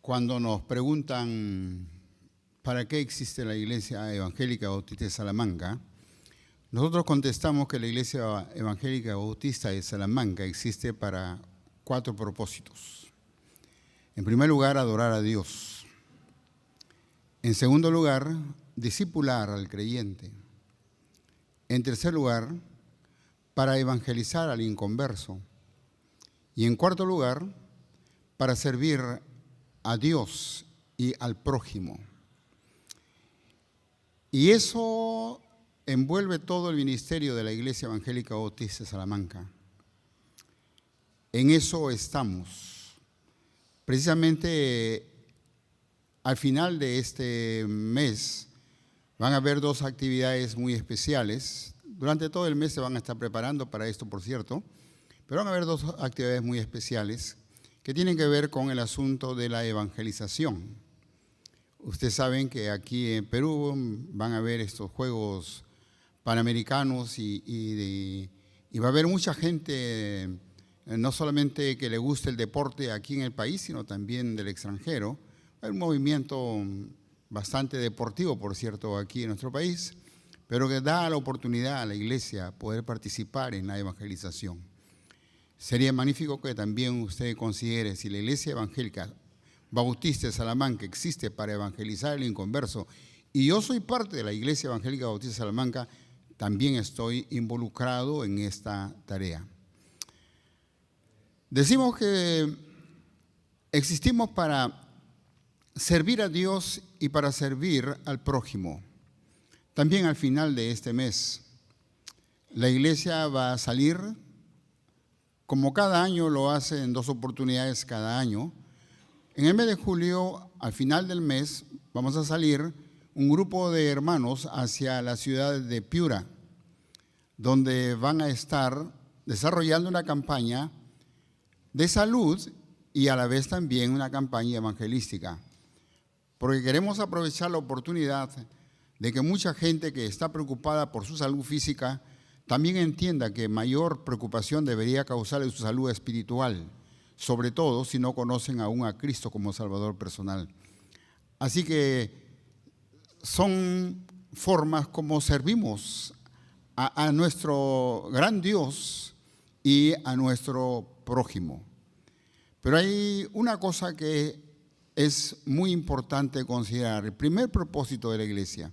Cuando nos preguntan ¿para qué existe la Iglesia Evangélica Bautista de Salamanca?, nosotros contestamos que la Iglesia Evangélica Bautista de Salamanca existe para 4 propósitos. En primer lugar, adorar a Dios. En segundo lugar, discipular al creyente. En tercer lugar, para evangelizar al inconverso. Y en cuarto lugar, para servir a Dios y al prójimo. Y eso envuelve todo el ministerio de la Iglesia Evangélica Bautista de Salamanca. En eso estamos. Precisamente al final de este mes van a haber 2 actividades muy especiales. Durante todo el mes se van a estar preparando para esto, por cierto, pero van a haber 2 actividades muy especiales que tienen que ver con el asunto de la evangelización. Ustedes saben que aquí en Perú van a haber estos Juegos Panamericanos y va a haber mucha gente, no solamente que le guste el deporte aquí en el país, sino también del extranjero. Hay un movimiento bastante deportivo, por cierto, aquí en nuestro país, pero que da la oportunidad a la Iglesia poder participar en la evangelización. Sería magnífico que también usted considere si la Iglesia Evangélica Bautista de Salamanca existe para evangelizar al inconverso y yo soy parte de la Iglesia Evangélica Bautista de Salamanca, también estoy involucrado en esta tarea. Decimos que existimos para servir a Dios y para servir al prójimo. También al final de este mes, la Iglesia va a salir, como cada año lo hace en 2 oportunidades cada año. En el mes de julio, al final del mes, vamos a salir un grupo de hermanos hacia la ciudad de Piura, donde van a estar desarrollando una campaña de salud y a la vez también una campaña evangelística, porque queremos aprovechar la oportunidad de que mucha gente que está preocupada por su salud física también entienda que mayor preocupación debería causarle su salud espiritual, sobre todo si no conocen aún a Cristo como Salvador personal. Así que son formas como servimos a nuestro gran Dios y a nuestro prójimo. Pero hay una cosa que es muy importante considerar, el primer propósito de la Iglesia,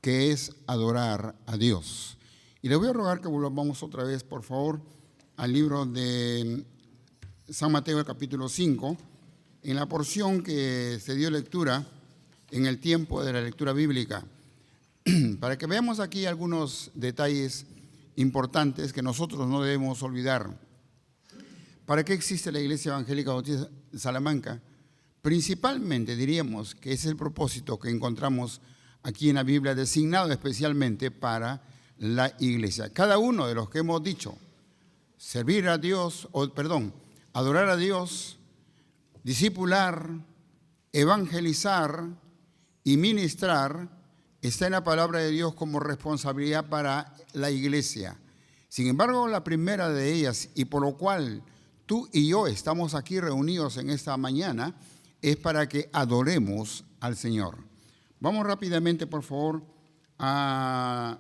que es adorar a Dios. Y le voy a rogar que volvamos otra vez, por favor, al libro de San Mateo, el capítulo 5, en la porción que se dio lectura en el tiempo de la lectura bíblica, para que veamos aquí algunos detalles importantes que nosotros no debemos olvidar. ¿Para qué existe la Iglesia Evangélica Bautista de Salamanca? Principalmente diríamos que ese es el propósito que encontramos aquí en la Biblia, designado especialmente para la Iglesia. Cada uno de los que hemos dicho, servir a Dios, adorar a Dios, discipular, evangelizar y ministrar, está en la palabra de Dios como responsabilidad para la Iglesia. Sin embargo, la primera de ellas, y por lo cual tú y yo estamos aquí reunidos en esta mañana, es para que adoremos al Señor. Vamos rápidamente, por favor, a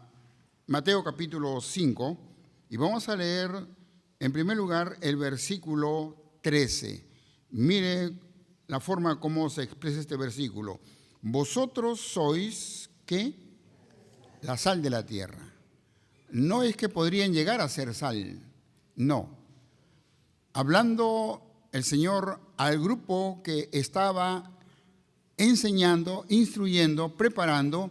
Mateo capítulo 5 y vamos a leer en primer lugar el versículo 13. Mire la forma como se expresa este versículo. Vosotros sois, ¿qué? La sal de la tierra. No es que podrían llegar a ser sal, no. Hablando el Señor al grupo que estaba enseñando, instruyendo, preparando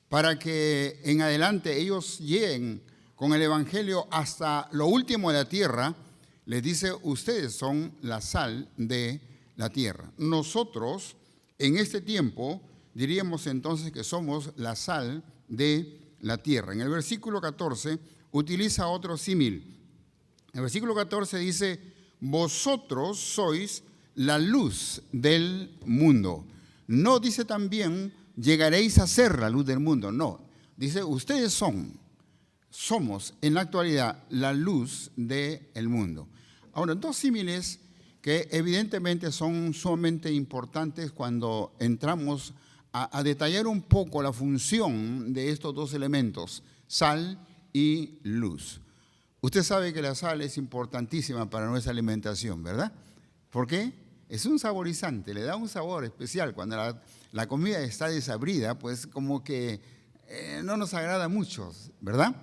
para que en adelante ellos lleguen con el Evangelio hasta lo último de la tierra, les dice, ustedes son la sal de la tierra. Nosotros, en este tiempo, diríamos entonces que somos la sal de la tierra. En el versículo 14 utiliza otro símil. El versículo 14 dice, vosotros sois la luz del mundo. No dice también, llegaréis a ser la luz del mundo. No, dice, ustedes somos en la actualidad la luz del mundo. Ahora, dos símiles que evidentemente son sumamente importantes cuando entramos a detallar un poco la función de estos dos elementos, sal y luz. Usted sabe que la sal es importantísima para nuestra alimentación, ¿verdad? ¿Por qué? Es un saborizante, le da un sabor especial. Cuando la comida está desabrida, pues como que no nos agrada mucho, ¿verdad?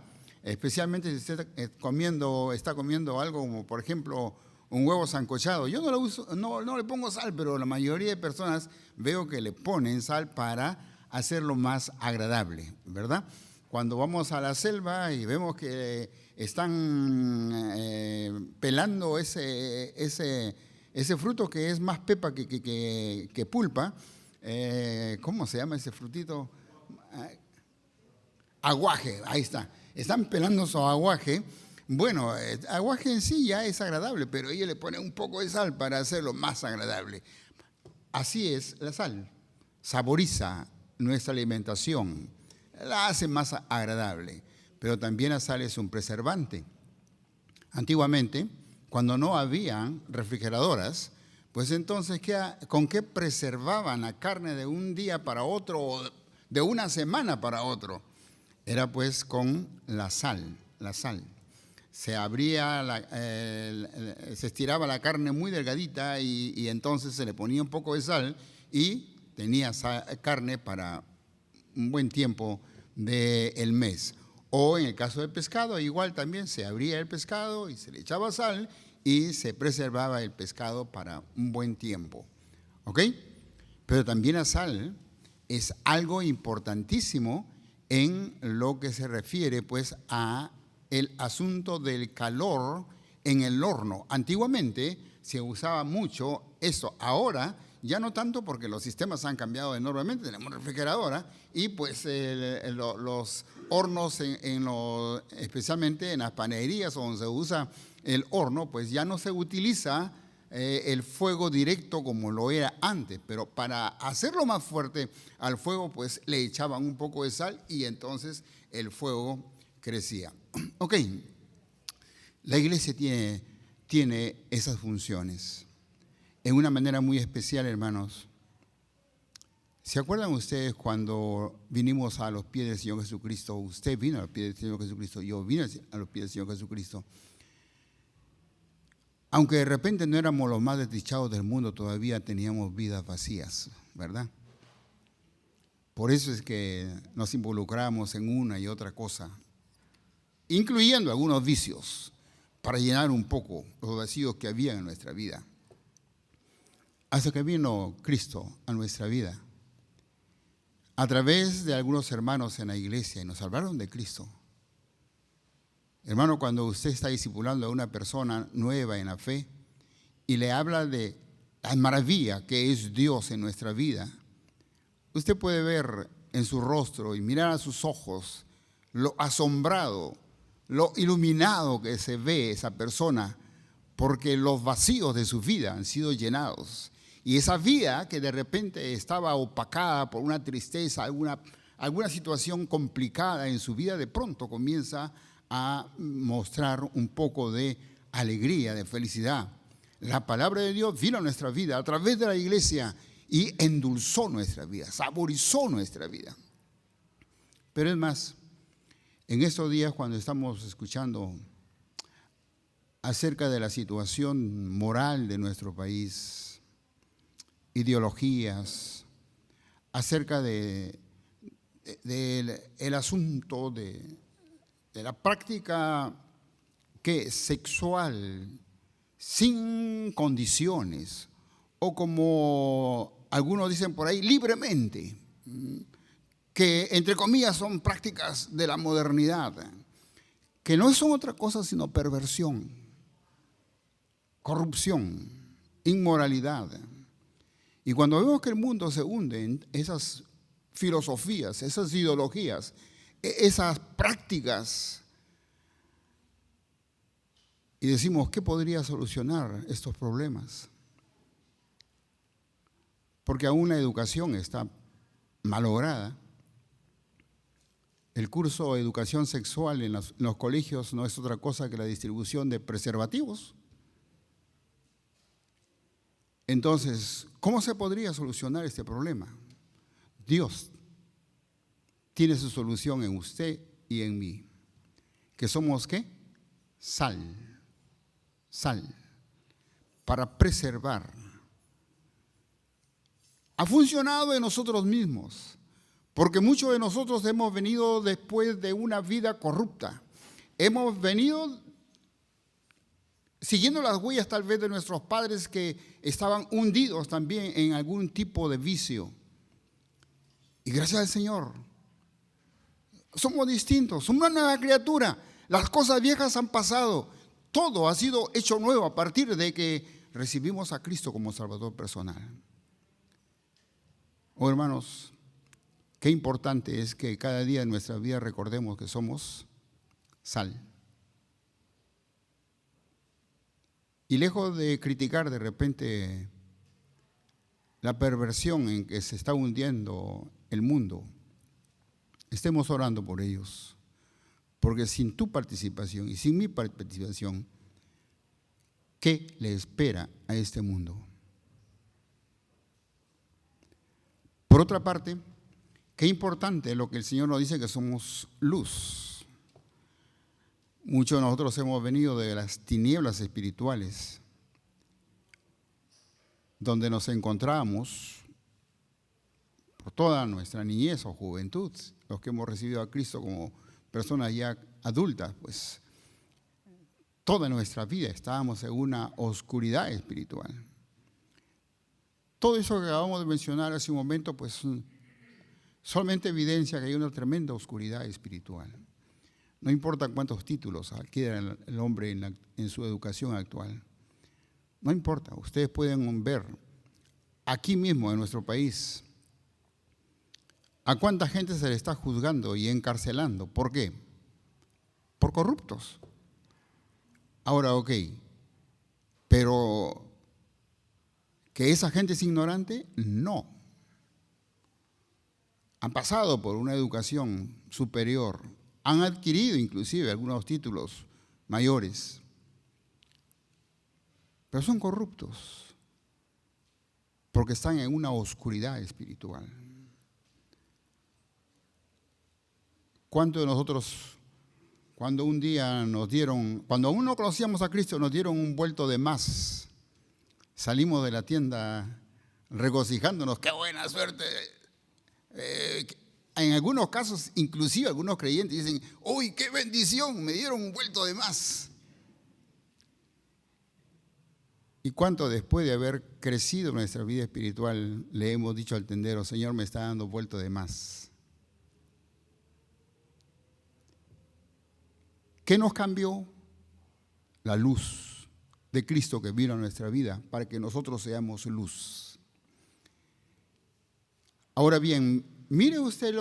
Especialmente si usted está comiendo algo como, por ejemplo, un huevo sancochado. Yo no lo uso, no le pongo sal, pero la mayoría de personas veo que le ponen sal para hacerlo más agradable, ¿verdad? Cuando vamos a la selva y vemos que están pelando ese fruto que es más pepa que pulpa, ¿cómo se llama ese frutito? Aguaje, ahí está. Están pelando su aguaje. Bueno, aguaje en sí ya es agradable, pero ellos le ponen un poco de sal para hacerlo más agradable. Así es la sal. Saboriza nuestra alimentación, la hace más agradable. Pero también la sal es un preservante. Antiguamente, cuando no había refrigeradoras, pues entonces, ¿con qué preservaban la carne de un día para otro o de una semana para otro? Era pues con la sal. Se estiraba la carne muy delgadita y entonces se le ponía un poco de sal y tenía carne para un buen tiempo del mes. O en el caso del pescado, igual también se abría el pescado y se le echaba sal y se preservaba el pescado para un buen tiempo. ¿Ok? Pero también la sal es algo importantísimo en lo que se refiere pues a el asunto del calor en el horno. Antiguamente se usaba mucho esto. Ahora ya no tanto porque los sistemas han cambiado enormemente. Tenemos refrigeradora y pues los hornos, especialmente en las panaderías donde se usa el horno, pues ya no se utiliza el fuego directo como lo era antes, pero para hacerlo más fuerte al fuego, pues le echaban un poco de sal y entonces el fuego crecía. Ok, la iglesia tiene esas funciones en una manera muy especial, hermanos. ¿Se acuerdan ustedes cuando vinimos a los pies del Señor Jesucristo? Usted vino a los pies del Señor Jesucristo, yo vine a los pies del Señor Jesucristo. Aunque de repente no éramos los más desdichados del mundo, todavía teníamos vidas vacías, ¿verdad? Por eso es que nos involucramos en una y otra cosa, incluyendo algunos vicios, para llenar un poco los vacíos que había en nuestra vida. Hasta que vino Cristo a nuestra vida, a través de algunos hermanos en la iglesia, y nos hablaron de Cristo. Hermano, cuando usted está discipulando a una persona nueva en la fe y le habla de la maravilla que es Dios en nuestra vida, usted puede ver en su rostro y mirar a sus ojos lo asombrado, lo iluminado que se ve esa persona, porque los vacíos de su vida han sido llenados. Y esa vida que de repente estaba opacada por una tristeza, alguna situación complicada en su vida, de pronto comienza a mostrar un poco de alegría, de felicidad. La palabra de Dios vino a nuestra vida a través de la iglesia y endulzó nuestra vida, saborizó nuestra vida. Pero es más, en estos días cuando estamos escuchando acerca de la situación moral de nuestro país, ideologías, acerca del asunto de la práctica sexual sin condiciones, o como algunos dicen por ahí, libremente, que entre comillas son prácticas de la modernidad, que no son otra cosa sino perversión, corrupción, inmoralidad. Y cuando vemos que el mundo se hunde en esas filosofías, esas ideologías, esas prácticas, y decimos, ¿qué podría solucionar estos problemas? porque aún la educación está malograda. El curso de educación sexual en los colegios no es otra cosa que la distribución de preservativos. Entonces, ¿cómo se podría solucionar este problema? Dios tiene su solución en usted y en mí. ¿Que somos qué? Sal. Sal. Para preservar. Ha funcionado en nosotros mismos, porque muchos de nosotros hemos venido después de una vida corrupta. Hemos venido siguiendo las huellas tal vez de nuestros padres que estaban hundidos también en algún tipo de vicio. Y gracias al Señor, somos distintos, somos una nueva criatura. Las cosas viejas han pasado, todo ha sido hecho nuevo a partir de que recibimos a Cristo como Salvador personal. Oh, hermanos, qué importante es que cada día en nuestra vida recordemos que somos sal. Y lejos de criticar de repente la perversión en que se está hundiendo el mundo, estemos orando por ellos, porque sin tu participación y sin mi participación, ¿qué le espera a este mundo? Por otra parte, qué importante lo que el Señor nos dice, que somos luz. Muchos de nosotros hemos venido de las tinieblas espirituales, donde nos encontramos por toda nuestra niñez o juventud, los que hemos recibido a Cristo como personas ya adultas, pues toda nuestra vida estábamos en una oscuridad espiritual. Todo eso que acabamos de mencionar hace un momento, pues solamente evidencia que hay una tremenda oscuridad espiritual. No importa cuántos títulos adquiera el hombre en su educación actual. No importa, ustedes pueden ver aquí mismo en nuestro país a cuánta gente se le está juzgando y encarcelando. ¿Por qué? Por corruptos. Ahora, ok, pero ¿que esa gente es ignorante? No. Han pasado por una educación superior, han adquirido inclusive algunos títulos mayores, pero son corruptos porque están en una oscuridad espiritual. ¿Cuántos de nosotros, cuando un día cuando aún no conocíamos a Cristo, nos dieron un vuelto de más? Salimos de la tienda regocijándonos, ¡qué buena suerte! En algunos casos, inclusive algunos creyentes dicen, ¡uy, qué bendición! Me dieron un vuelto de más. ¿Y cuánto después de haber crecido en nuestra vida espiritual le hemos dicho al tendero, Señor, me está dando vuelto de más? ¿Qué nos cambió? La luz de Cristo que vino a nuestra vida para que nosotros seamos luz. Ahora bien, mire usted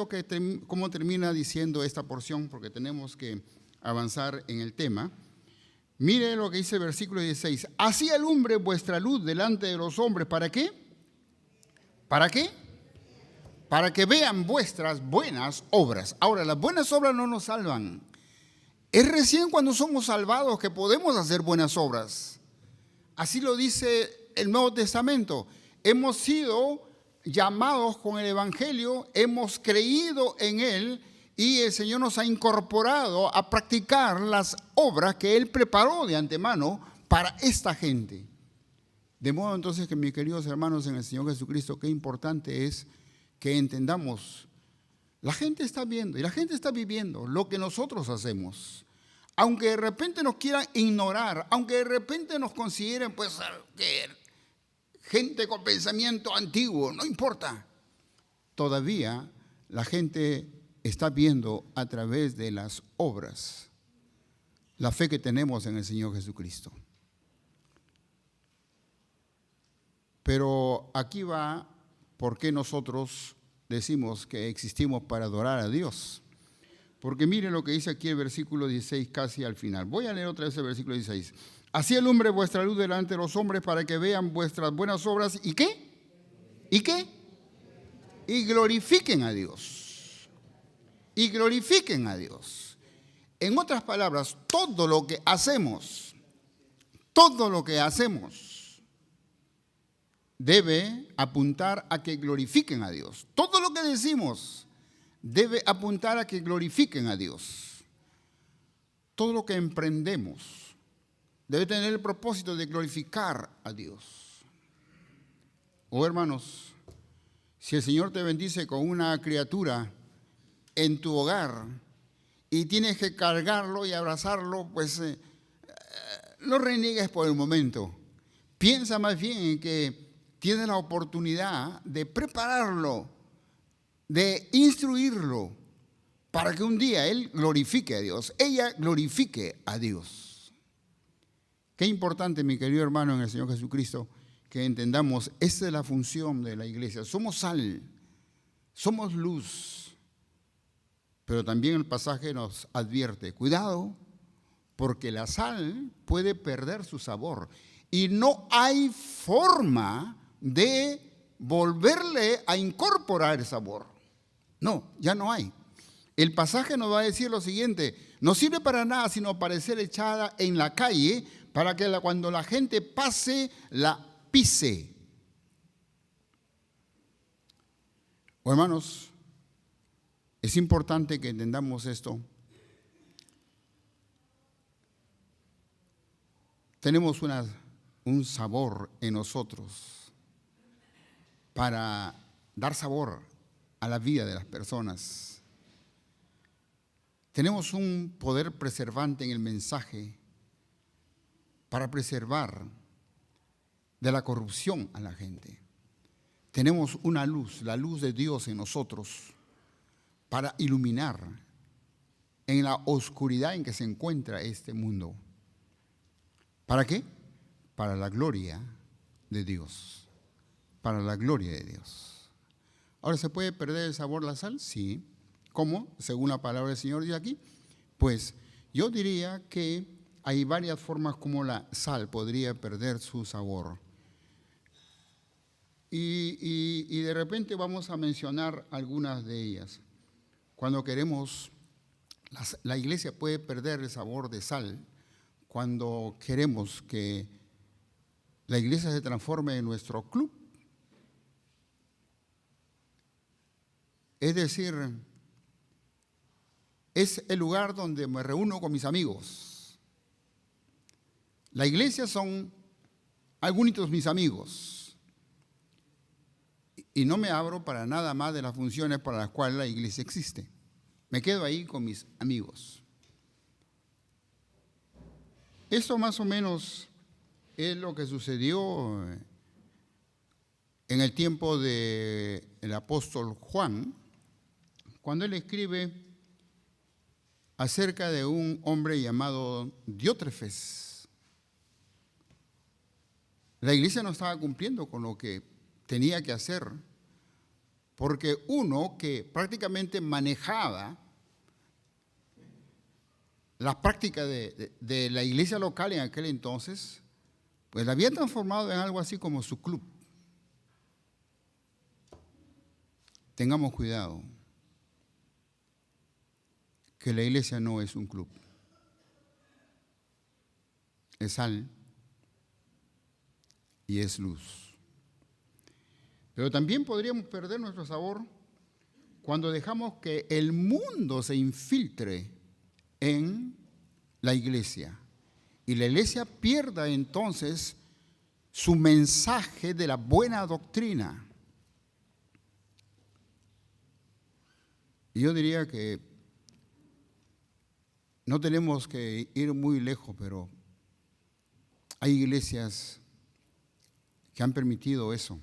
cómo termina diciendo esta porción, porque tenemos que avanzar en el tema. Mire lo que dice el versículo 16. Así alumbre vuestra luz delante de los hombres. ¿Para qué? ¿Para qué? Para que vean vuestras buenas obras. Ahora, las buenas obras no nos salvan. Es recién cuando somos salvados que podemos hacer buenas obras. Así lo dice el Nuevo Testamento. Hemos sido llamados con el Evangelio, hemos creído en Él y el Señor nos ha incorporado a practicar las obras que Él preparó de antemano para esta gente. De modo entonces que, mis queridos hermanos en el Señor Jesucristo, qué importante es que entendamos. La gente está viendo y la gente está viviendo lo que nosotros hacemos. Aunque de repente nos quieran ignorar, aunque de repente nos consideren pues que gente con pensamiento antiguo, no importa. Todavía la gente está viendo a través de las obras la fe que tenemos en el Señor Jesucristo. Pero aquí va por qué nosotros decimos que existimos para adorar a Dios. Porque miren lo que dice aquí el versículo 16 casi al final. Voy a leer otra vez el versículo 16. Así alumbre vuestra luz delante de los hombres para que vean vuestras buenas obras. ¿Y qué? ¿Y qué? Y glorifiquen a Dios. Y glorifiquen a Dios. En otras palabras, todo lo que hacemos debe apuntar a que glorifiquen a Dios. Todo lo que decimos debe apuntar a que glorifiquen a Dios. Todo lo que emprendemos debe tener el propósito de glorificar a Dios. Oh, hermanos, si el Señor te bendice con una criatura en tu hogar y tienes que cargarlo y abrazarlo, pues no reniegues por el momento. Piensa más bien en que tienes la oportunidad de prepararlo, de instruirlo, para que un día él glorifique a Dios, ella glorifique a Dios. Qué importante, mi querido hermano en el Señor Jesucristo, que entendamos, esta es la función de la iglesia. Somos sal, somos luz, pero también el pasaje nos advierte, cuidado, porque la sal puede perder su sabor y no hay forma de volverle a incorporar el sabor. No, ya no hay. El pasaje nos va a decir lo siguiente: no sirve para nada sino para ser echada en la calle, para que cuando la gente pase la pise. Hermanos, es importante que entendamos esto. Tenemos un sabor en nosotros para dar sabor a la vida de las personas. Tenemos un poder preservante en el mensaje para preservar de la corrupción a la gente. Tenemos una luz, la luz de Dios en nosotros, para iluminar en la oscuridad en que se encuentra este mundo. ¿Para qué? Para la gloria de Dios. Para la gloria de Dios. Ahora, ¿se puede perder el sabor de la sal? Sí. ¿Cómo? Según la palabra del Señor dice aquí. Pues yo diría que hay varias formas como la sal podría perder su sabor. Y de repente vamos a mencionar algunas de ellas. Cuando queremos, la iglesia puede perder el sabor de sal cuando queremos que la iglesia se transforme en nuestro club. Es decir, es el lugar donde me reúno con mis amigos. La iglesia son algunos mis amigos. Y no me abro para nada más de las funciones para las cuales la iglesia existe. Me quedo ahí con mis amigos. Esto más o menos es lo que sucedió en el tiempo del apóstol Juan, cuando él escribe acerca de un hombre llamado Diótrefes. La iglesia no estaba cumpliendo con lo que tenía que hacer, porque uno que prácticamente manejaba las prácticas de la iglesia local en aquel entonces, pues la había transformado en algo así como su club. Tengamos cuidado, que la iglesia no es un club, es sal y es luz. Pero también podríamos perder nuestro sabor cuando dejamos que el mundo se infiltre en la iglesia y la iglesia pierda entonces su mensaje de la buena doctrina. Y yo diría que no tenemos que ir muy lejos, pero hay iglesias que han permitido eso,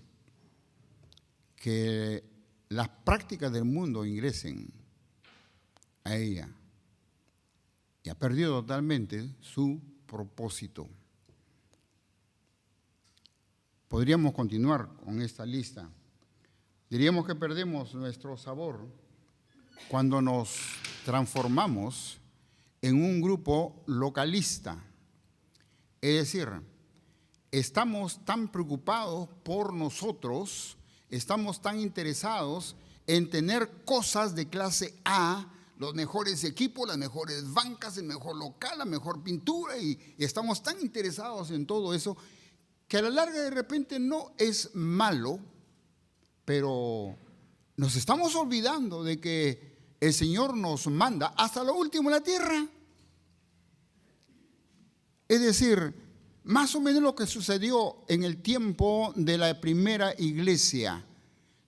que las prácticas del mundo ingresen a ella. Y ha perdido totalmente su propósito. Podríamos continuar con esta lista. Diríamos que perdemos nuestro sabor cuando nos transformamos en un grupo localista. Es decir, estamos tan preocupados por nosotros estamos tan interesados en tener cosas de clase A, los mejores equipos, las mejores bancas, el mejor local, la mejor pintura, y estamos tan interesados en todo eso que a la larga de repente no es malo, pero nos estamos olvidando de que el Señor nos manda hasta lo último en la tierra. Es decir, más o menos lo que sucedió en el tiempo de la primera iglesia.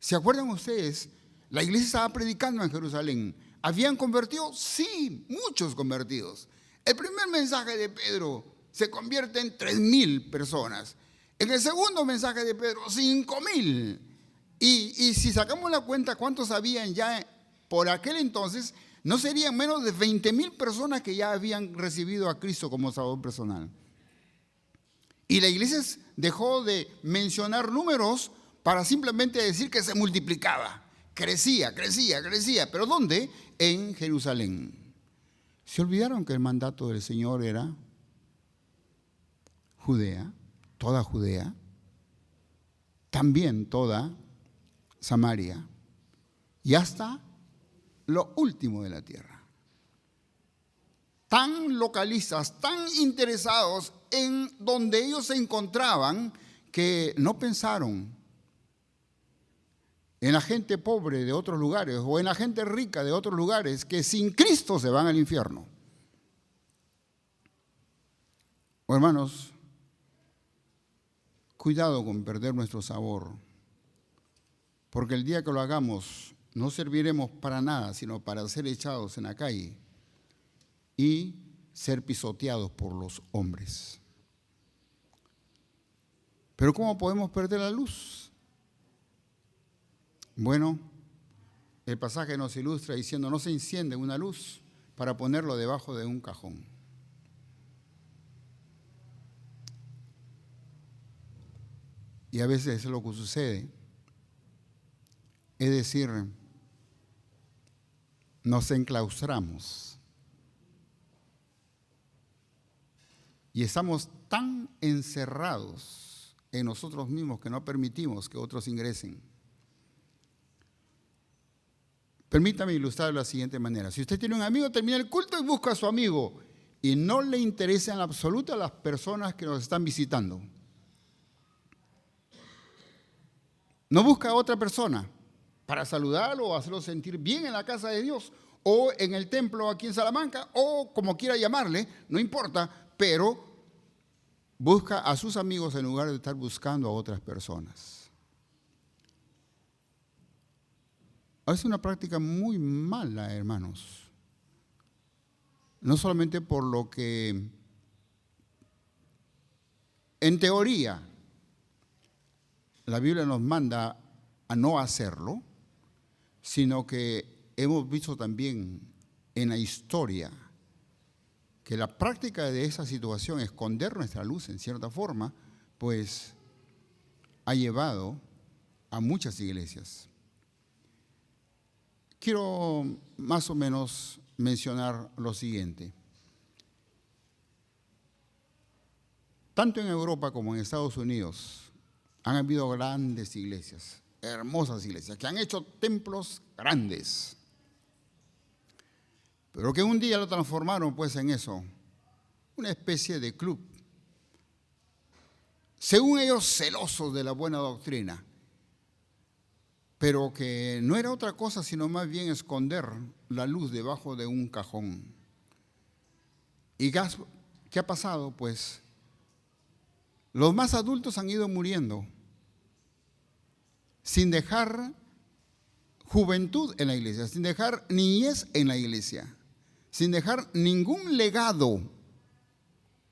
¿Se acuerdan ustedes? La iglesia estaba predicando en Jerusalén. ¿Habían convertido? Sí, muchos convertidos. El primer mensaje de Pedro se convierte en 3,000 personas. En el segundo mensaje de Pedro, 5,000. Y si sacamos la cuenta cuántos habían ya por aquel entonces, no serían menos de 20,000 personas que ya habían recibido a Cristo como Salvador personal. Y la iglesia dejó de mencionar números para simplemente decir que se multiplicaba. Crecía. ¿Pero dónde? En Jerusalén. ¿Se olvidaron que el mandato del Señor era Judea, toda Judea, también toda Samaria y hasta lo último de la tierra? Tan localistas, tan interesados en donde ellos se encontraban, que no pensaron en la gente pobre de otros lugares o en la gente rica de otros lugares que sin Cristo se van al infierno. Hermanos, cuidado con perder nuestro sabor, porque el día que lo hagamos no serviremos para nada, sino para ser echados en la calle y ser pisoteados por los hombres. Pero ¿cómo podemos perder la luz? Bueno, el pasaje nos ilustra diciendo: no se enciende una luz para ponerlo debajo de un cajón. Y a veces es lo que sucede. Es decir, nos enclaustramos y estamos tan encerrados en nosotros mismos que no permitimos que otros ingresen. Permítame ilustrarlo de la siguiente manera. Si usted tiene un amigo, termina el culto y busca a su amigo y no le interesa en absoluto a las personas que nos están visitando. No busca a otra persona para saludarlo o hacerlo sentir bien en la casa de Dios o en el templo aquí en Salamanca o como quiera llamarle, no importa, pero busca a sus amigos en lugar de estar buscando a otras personas. Es una práctica muy mala, hermanos. No solamente por lo que en teoría la Biblia nos manda a no hacerlo, sino que hemos visto también en la historia que la práctica de esa situación, esconder nuestra luz en cierta forma, pues ha llevado a muchas iglesias. Quiero más o menos mencionar lo siguiente. Tanto en Europa como en Estados Unidos han habido grandes iglesias, hermosas iglesias, que han hecho templos grandes, pero que un día lo transformaron pues en eso, una especie de club. Según ellos, celosos de la buena doctrina, pero que no era otra cosa sino más bien esconder la luz debajo de un cajón. ¿Y qué ha pasado? Pues los más adultos han ido muriendo sin dejar juventud en la iglesia, sin dejar niñez en la iglesia, sin dejar ningún legado,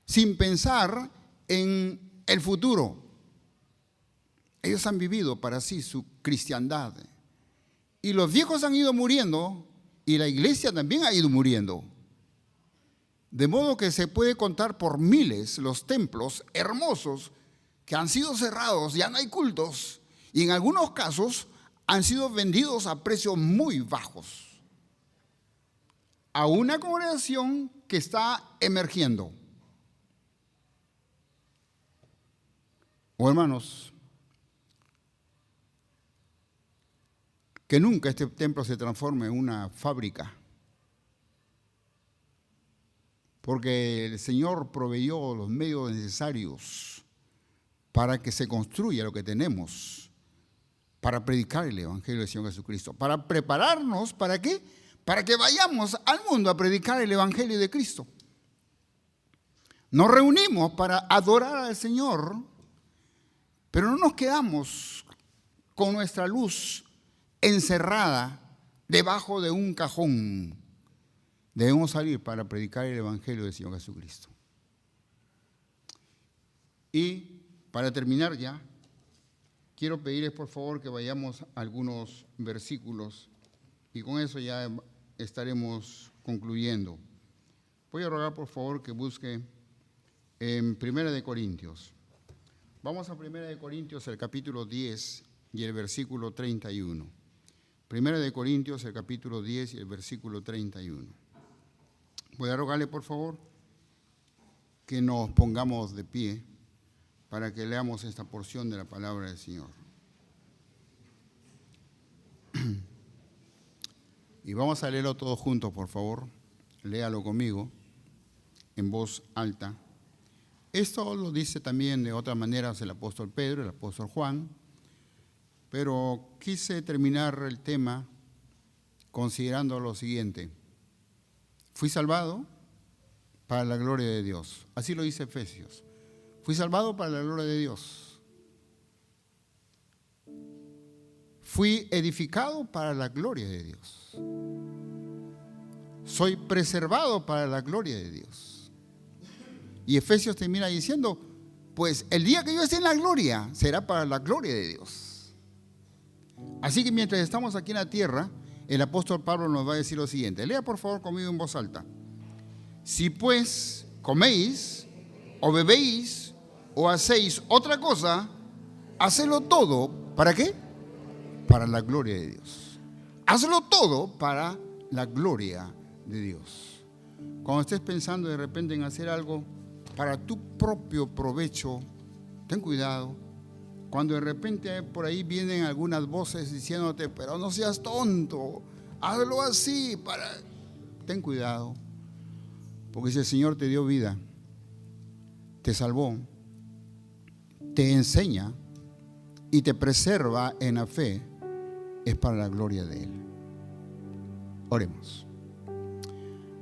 sin pensar en el futuro. Ellos han vivido para sí su cristiandad. Y los viejos han ido muriendo y la iglesia también ha ido muriendo. De modo que se puede contar por miles los templos hermosos que han sido cerrados, ya no hay cultos, y en algunos casos han sido vendidos a precios muy bajos a una congregación que está emergiendo. Hermanos, que nunca este templo se transforme en una fábrica, porque el Señor proveyó los medios necesarios para que se construya lo que tenemos, para predicar el Evangelio del Señor Jesucristo, para prepararnos, ¿para qué? Para que vayamos al mundo a predicar el Evangelio de Cristo. Nos reunimos para adorar al Señor, pero no nos quedamos con nuestra luz encerrada debajo de un cajón. Debemos salir para predicar el Evangelio del Señor Jesucristo. Y para terminar ya, quiero pedirles por favor que vayamos a algunos versículos y con eso ya estaremos concluyendo. Voy a rogar por favor que busque en 1 Corintios. Vamos a 1 Corintios, el capítulo 10 y el versículo 31. 1 Corintios, el capítulo 10 y el versículo 31. Voy a rogarle por favor que nos pongamos de pie para que leamos esta porción de la palabra del Señor. Y vamos a leerlo todos juntos, por favor. Léalo conmigo, en voz alta. Esto lo dice también de otras maneras el apóstol Pedro, el apóstol Juan, pero quise terminar el tema considerando lo siguiente. Fui salvado para la gloria de Dios. Así lo dice Efesios. Fui salvado para la gloria de Dios. Fui edificado para la gloria de Dios. Soy preservado para la gloria de Dios. Y Efesios termina diciendo, pues el día que yo esté en la gloria será para la gloria de Dios. Así que mientras estamos aquí en la tierra, el apóstol Pablo nos va a decir lo siguiente. Lea por favor conmigo en voz alta. Si pues coméis o bebéis o hacéis otra cosa, hacedlo todo, ¿para qué? Para la gloria de Dios. Hazlo todo para la gloria de Dios. Cuando estés pensando de repente en hacer algo para tu propio provecho, ten cuidado. Cuando de repente por ahí vienen algunas voces diciéndote, pero no seas tonto, hazlo así, ten cuidado. Porque si el Señor te dio vida, te salvó, te enseña y te preserva en la fe, es para la gloria de Él. Oremos.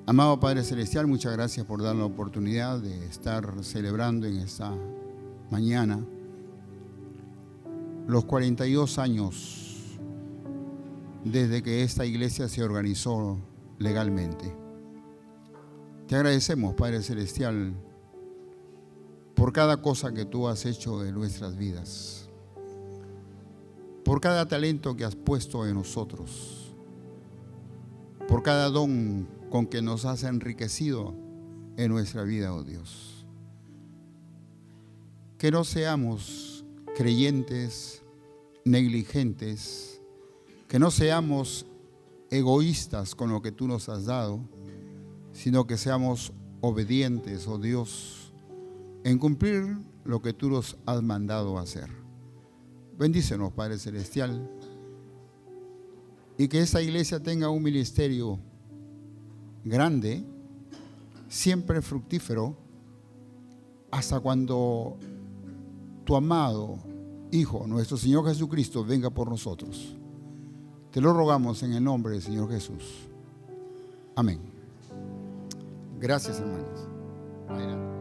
Amado Padre Celestial, muchas gracias por dar la oportunidad de estar celebrando en esta mañana los 42 años desde que esta iglesia se organizó legalmente. Te agradecemos, Padre Celestial, por cada cosa que tú has hecho en nuestras vidas, por cada talento que has puesto en nosotros, por cada don con que nos has enriquecido en nuestra vida, oh Dios. Que no seamos creyentes negligentes, que no seamos egoístas con lo que tú nos has dado, sino que seamos obedientes, oh Dios, en cumplir lo que tú nos has mandado hacer. Bendícenos, Padre Celestial, y que esta iglesia tenga un ministerio grande, siempre fructífero, hasta cuando tu amado Hijo, nuestro Señor Jesucristo, venga por nosotros. Te lo rogamos en el nombre del Señor Jesús. Amén. Gracias, hermanos. Adelante.